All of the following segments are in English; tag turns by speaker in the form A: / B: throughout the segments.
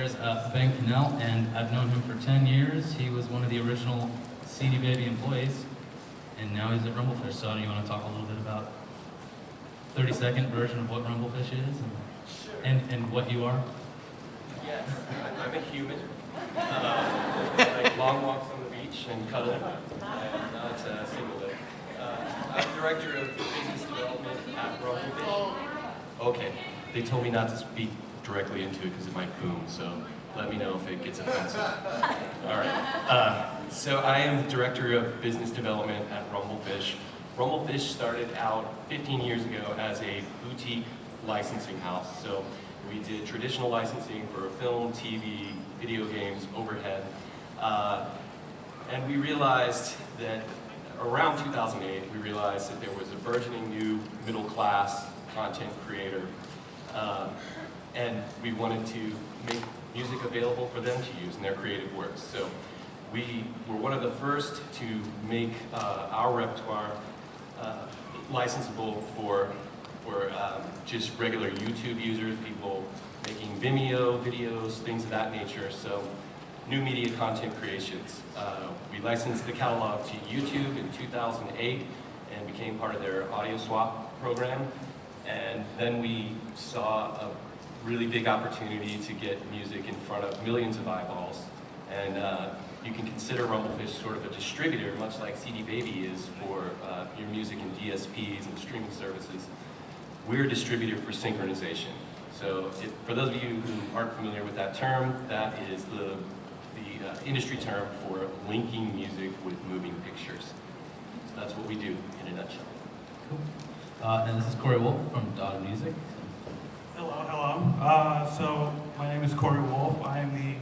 A: there's Ben Cannell, and I've known him for 10 years. He was one of the original CD Baby employees, and now he's at Rumblefish. So do you want to talk a little bit about 30-second version of what Rumblefish is and what you are?
B: Yes, I'm a human. Like long walks on the beach and cuddling. Not a single day. I'm director of business development at Rumblefish. Okay, they told me not to speak directly into it because it might boom, so let me know if it gets offensive. All right. So I am the director of business development at Rumblefish. Rumblefish started out 15 years ago as a boutique licensing house. So we did traditional licensing for film, TV, video games, overhead. And we realized that around 2008, we realized that there was a burgeoning new middle-class content creator. And we wanted to make music available for them to use in their creative works. So we were one of the first to make our repertoire licensable for just regular YouTube users, people making Vimeo videos, things of that nature. So new media content creations. We licensed the catalog to YouTube in 2008 and became part of their audio swap program. And then we saw a really big opportunity to get music in front of millions of eyeballs. And you can consider Rumblefish sort of a distributor, much like CD Baby is for your music in DSPs and streaming services. We're a distributor for synchronization. So for those of you who aren't familiar with that term, that is the industry term for linking music with moving pictures. So that's what we do in a nutshell.
A: Cool. And this is Corey Wolf from Dotted Music.
C: Hello. So my name is Corey Wolf. I am the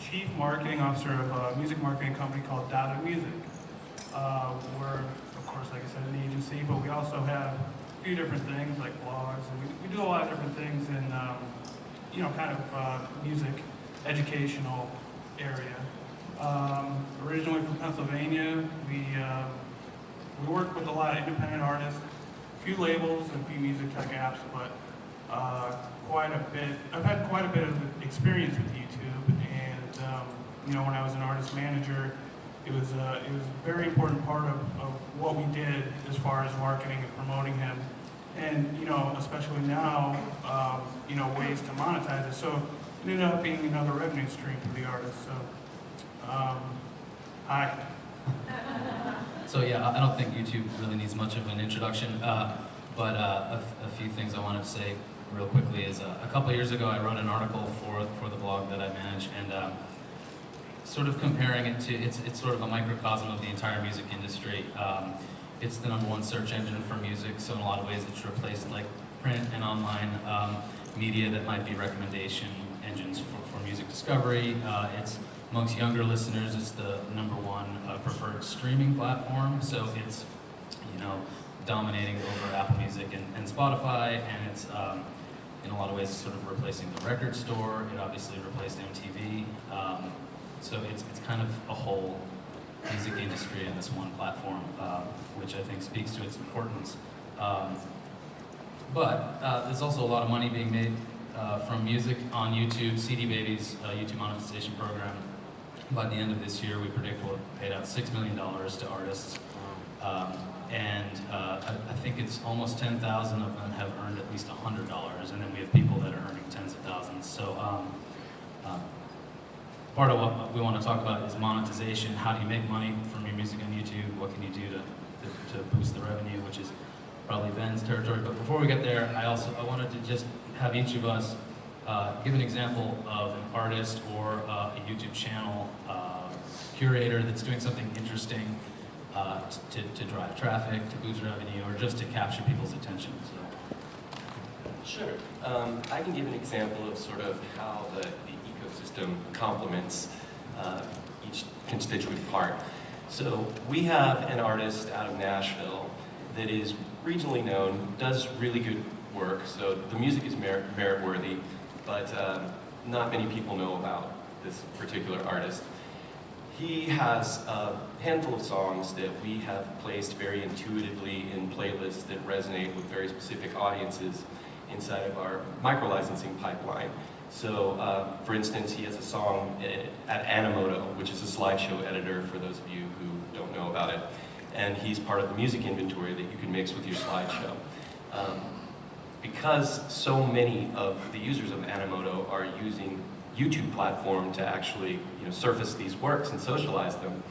C: Chief Marketing Officer of a music marketing company called Dotted Music. We're, of course, like I said, an agency, but we also have a few different things like blogs, and we do a lot of different things in, kind of music educational area. Originally from Pennsylvania, we work with a lot of independent artists, a few labels and a few music tech apps, but quite a bit. I've had quite a bit of experience with YouTube, and when I was an artist manager, it was a very important part of what we did as far as marketing and promoting him, and especially now, ways to monetize it. So it ended up being another revenue stream for the artist. So, hi.
A: So yeah, I don't think YouTube really needs much of an introduction, but a few things I wanted to say real quickly is a couple of years ago I wrote an article for the blog that I manage, and sort of comparing it to, it's sort of a microcosm of the entire music industry. It's the #1 search engine for music, so in a lot of ways it's replaced like print and online media that might be recommendation engines for music discovery. It's amongst younger listeners, it's the #1 preferred streaming platform, so it's dominating over Apple Music and Spotify, and it's in a lot of ways sort of replacing the record store. It obviously replaced MTV, so it's kind of a whole music industry in this one platform, which I think speaks to its importance. But there's also a lot of money being made from music on YouTube. CD Baby's YouTube monetization program, by the end of this year, we predict will have paid out $6 million to artists. And I think it's almost 10,000 of them have earned at least $100, and then we have people that are earning tens of thousands. So part of what we want to talk about is monetization. How do you make money from your music on YouTube? What can you do to boost the revenue, which is probably Ben's territory. But before we get there, I wanted to just have each of us give an example of an artist or a YouTube channel curator that's doing something interesting to drive traffic, to boost revenue, or just to capture people's attention.
B: Sure. I can give an example of sort of how the ecosystem complements each constituent part. So we have an artist out of Nashville that is regionally known, does really good work, so the music is merit-worthy, but not many people know about this particular artist. He has a handful of songs that we have placed very intuitively in playlists that resonate with very specific audiences inside of our micro-licensing pipeline. So, for instance, he has a song at Animoto, which is a slideshow editor for those of you who don't know about it. And he's part of the music inventory that you can mix with your slideshow. Because so many of the users of Animoto are using YouTube platform to actually surface these works and socialize them,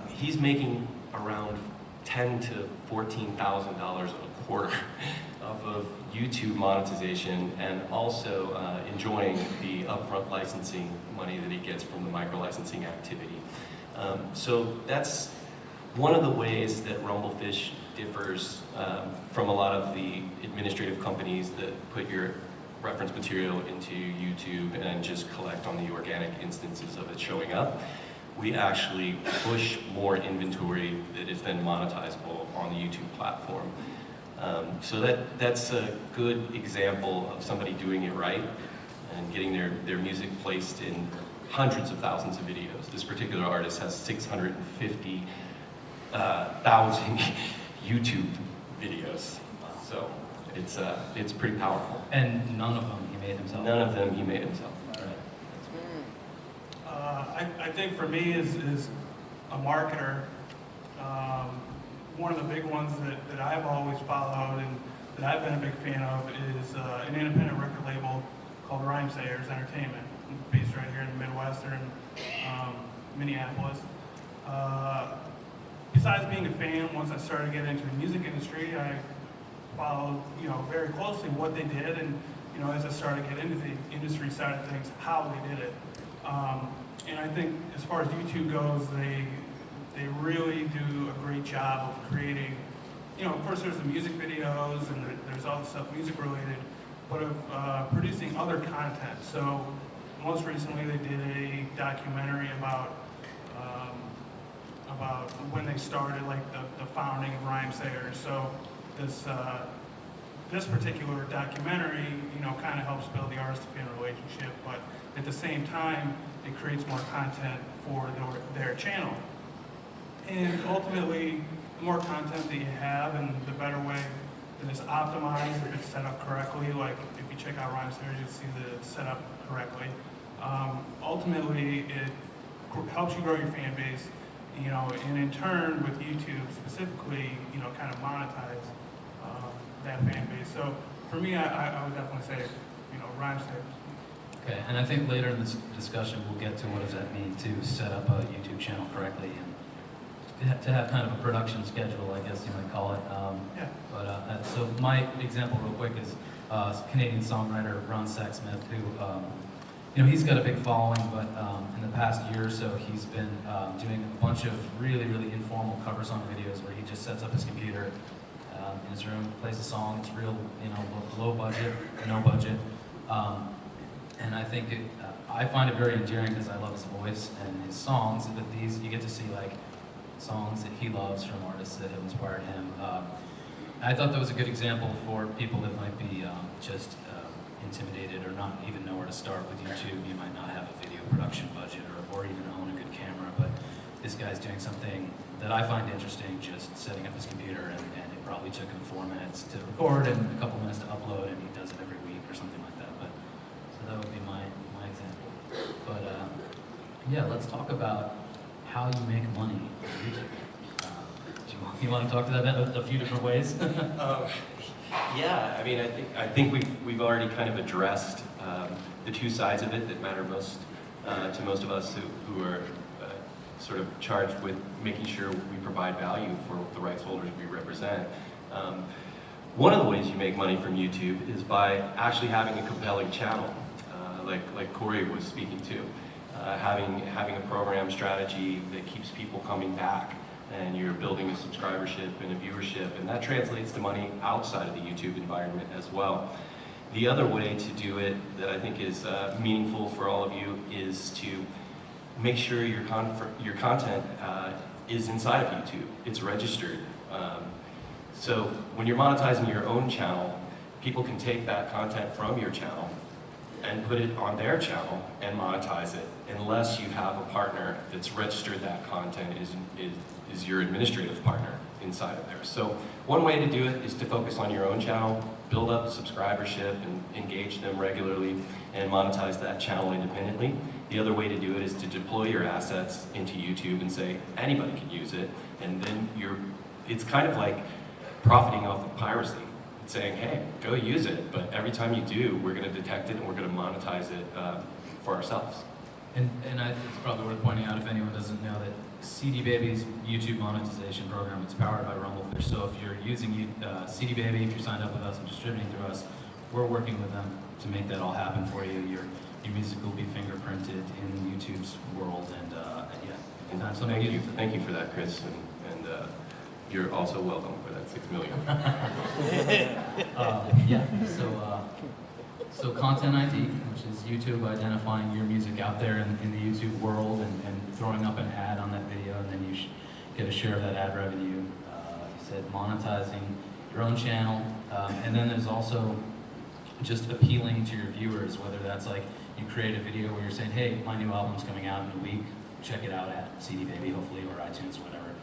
B: he's making around $10,000 to $14,000 a quarter of YouTube monetization, and also enjoying the upfront licensing money that he gets from the micro-licensing activity. So that's one of the ways that Rumblefish differs from a lot of the administrative companies that put your reference material into YouTube and just collect on the organic instances of it showing up. We actually push more inventory that is then monetizable on the YouTube platform. So that's a good example of somebody doing it right and getting their music placed in hundreds of thousands of videos. This particular artist has 650,000 YouTube videos. So it's pretty powerful.
A: And none of them he made himself?
B: None of them he made himself.
C: I think for me as a marketer, one of the big ones that I've always followed and that I've been a big fan of is an independent record label called Rhymesayers Entertainment, based right here in the Midwest or in Minneapolis. Besides being a fan, once I started getting into the music industry, I followed very closely what they did, and as I started to get into the industry side of things, how they did it. And I think as far as YouTube goes, they really do a great job of creating, of course there's the music videos and there's all the stuff music related, but of producing other content. So most recently they did a documentary about when they started, like the founding of Rhymesayers. So this particular documentary, kind of helps build the artist-fan relationship, but at the same time, it creates more content for their channel. And ultimately, the more content that you have and the better way that it's optimized, if it's set up correctly, like if you check out Rhymesayers, you'll see that it's set up correctly. Ultimately, it helps you grow your fan base, and in turn, with YouTube specifically, kind of monetize that fan base. So for me, I would definitely say, Rhymesayers.
A: Okay, and I think later in this discussion we'll get to what does that mean to set up a YouTube channel correctly and to have kind of a production schedule, I guess you might call it.
C: Yeah.
A: But so my example real quick is Canadian songwriter Ron Sexsmith, who he's got a big following, but in the past year or so he's been doing a bunch of really informal cover song videos where he just sets up his computer in his room, plays a song. It's real, low budget, no budget. And I think I find it very endearing because I love his voice and his songs, but you get to see like songs that he loves from artists that have inspired him. I thought that was a good example for people that might be just intimidated or not even know where to start with YouTube. You might not have a video production budget or even own a good camera, but this guy's doing something that I find interesting, just setting up his computer, and it probably took him 4 minutes to record and a couple minutes to upload, and he does it every week or something like that. But so that would be my example. But yeah, let's talk about how you make money on YouTube. Do you want to talk to that a few different ways?
B: Yeah, I mean, I think we've already kind of addressed the two sides of it that matter most to most of us who are sort of charged with making sure we provide value for the rights holders we represent. One of the ways you make money from YouTube is by actually having a compelling channel, like Corey was speaking to, having a program strategy that keeps people coming back, and you're building a subscribership and a viewership, and that translates to money outside of the YouTube environment as well. The other way to do it that I think is meaningful for all of you is to make sure your content is inside of YouTube. It's registered. So when you're monetizing your own channel, people can take that content from your channel and put it on their channel and monetize it, unless you have a partner that's registered that content is your administrative partner. inside of there. So one way to do it is to focus on your own channel, build up subscribership and engage them regularly and monetize that channel independently. The other way to do it is to deploy your assets into YouTube and say anybody can use it, and then it's kind of like profiting off of piracy. It's saying, hey, go use it, but every time you do, we're going to detect it and we're going to monetize it for ourselves.
A: And it's probably worth pointing out, if anyone doesn't know, that CD Baby's YouTube monetization program is powered by Rumblefish. So if you're using CD Baby, if you're signed up with us and distributing through us, we're working with them to make that all happen for you. Your music will be fingerprinted in YouTube's world, and yeah.
B: And thank you for that, Chris, and you're also welcome for that $6 million.
A: Yeah. So Content ID, which is YouTube identifying your music out there in the YouTube world and throwing up an ad on that video, and then you get a share of that ad revenue. You said monetizing your own channel, and then there's also just appealing to your viewers, whether that's like you create a video where you're saying, hey, my new album's coming out in a week, check it out at CD Baby, hopefully, or iTunes, whatever.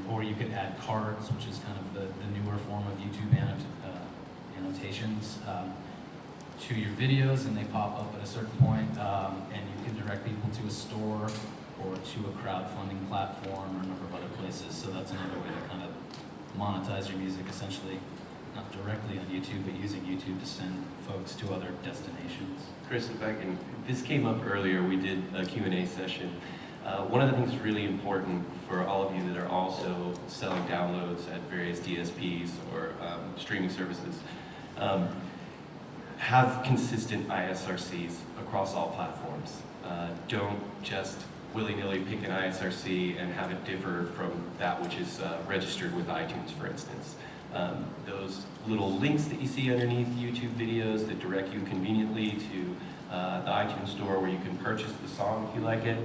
A: Or you could add cards, which is kind of the newer form of YouTube annotations to your videos, and they pop up at a certain point, and you can direct people to a store or to a crowdfunding platform or a number of other places. So that's another way to kind of monetize your music, essentially, not directly on YouTube, but using YouTube to send folks to other destinations.
B: Chris, if I can, this came up earlier, we did a Q&A session. One of the things really important for all of you that are also selling downloads at various DSPs or streaming services, have consistent ISRCs across all platforms. Don't just willy-nilly pick an ISRC and have it differ from that which is registered with iTunes, for instance. Those little links that you see underneath YouTube videos that direct you conveniently to the iTunes store where you can purchase the song if you like it,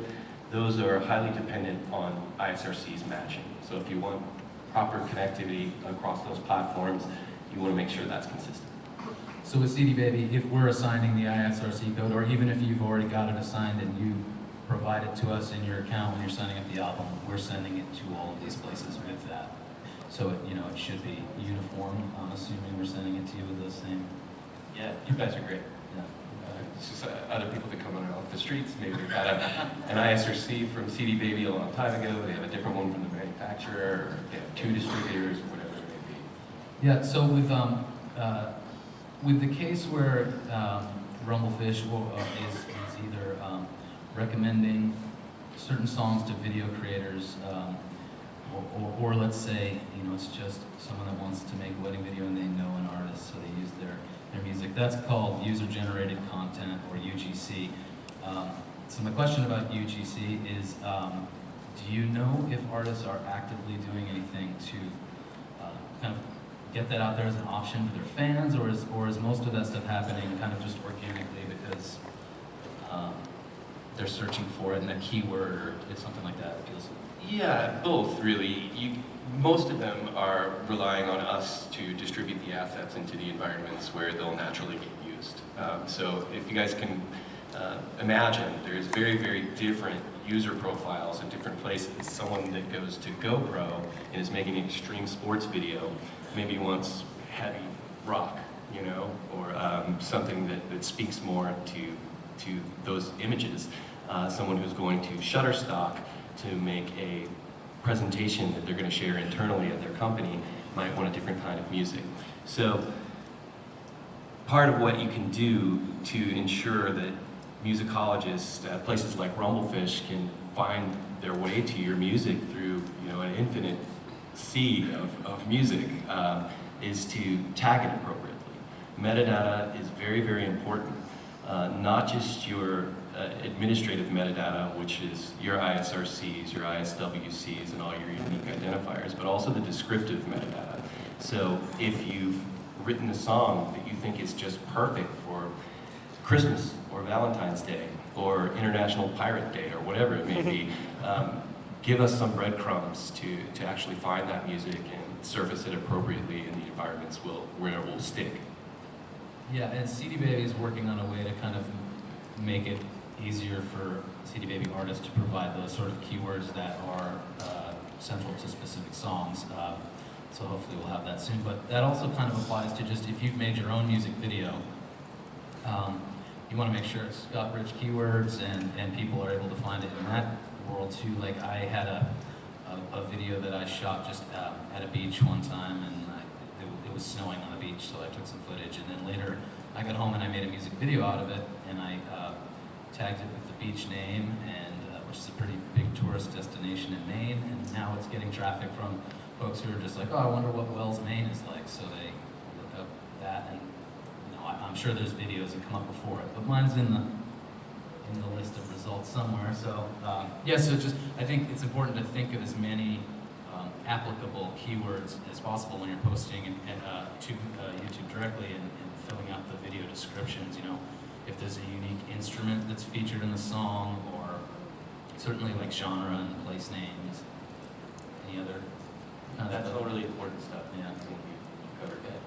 B: those are highly dependent on ISRCs matching. So if you want proper connectivity across those platforms, you want to make sure that's consistent.
A: So with CD Baby, if we're assigning the ISRC code, or even if you've already got it assigned and you provide it to us in your account when you're signing up the album, we're sending it to all of these places with that. So it should be uniform. I'm assuming we're sending it to you with those same.
B: Yeah, you guys are great.
A: Yeah.
B: It's just other people that come off the streets, maybe they've got an ISRC from CD Baby a long time ago, they have a different one from the manufacturer, or they have 2 distributors, or whatever it may be.
A: Yeah, so with the case where Rumblefish is either recommending certain songs to video creators, or let's say, it's just someone that wants to make a wedding video and they know an artist, so they use their music. That's called user-generated content, or UGC. So my question about UGC is, do you know if artists are actively doing anything to kind of get that out there as an option for their fans, or is most of that stuff happening kind of just organically because they're searching for it in that keyword or it's something like that?
B: Yeah, both really. Most of them are relying on us to distribute the assets into the environments where they'll naturally get used. So if you guys can imagine, there's very, very different user profiles in different places. Someone that goes to GoPro and is making an extreme sports video maybe wants heavy rock, or something that speaks more to those images. Someone who's going to Shutterstock to make a presentation that they're going to share internally at their company might want a different kind of music. So part of what you can do to ensure that musicologists at places like Rumblefish can find their way to your music through an infinite sea of music is to tag it appropriately. Metadata is very, very important. Not just your administrative metadata, which is your ISRCs, your ISWCs, and all your unique identifiers, but also the descriptive metadata. So if you've written a song that you think is just perfect for Christmas or Valentine's Day or International Pirate Day or whatever it may be, give us some breadcrumbs to actually find that music and surface it appropriately in the environments where it will stick.
A: Yeah, and CD Baby is working on a way to kind of make it easier for CD Baby artists to provide those sort of keywords that are central to specific songs. So hopefully we'll have that soon. But that also kind of applies to just if you've made your own music video, you want to make sure it's got rich keywords and people are able to find it in that world too. Like I had a video that I shot just at a beach one time, and it was snowing on the beach, so I took some footage. And then later I got home and I made a music video out of it, and I tagged it with the beach name, and which is a pretty big tourist destination in Maine. And now it's getting traffic from folks who are just like, oh, I wonder what Wells, Maine is like. So they look up that, and I'm sure there's videos that come up before it, but mine's in the list of results somewhere. So yeah, so just I think it's important to think of as many applicable keywords as possible when you're posting to YouTube directly and filling out the video descriptions. If there's a unique instrument that's featured in the song, or certainly like genre and place names. Any other?
B: That's all really important stuff.
A: Yeah.
B: I think we covered.
A: Okay.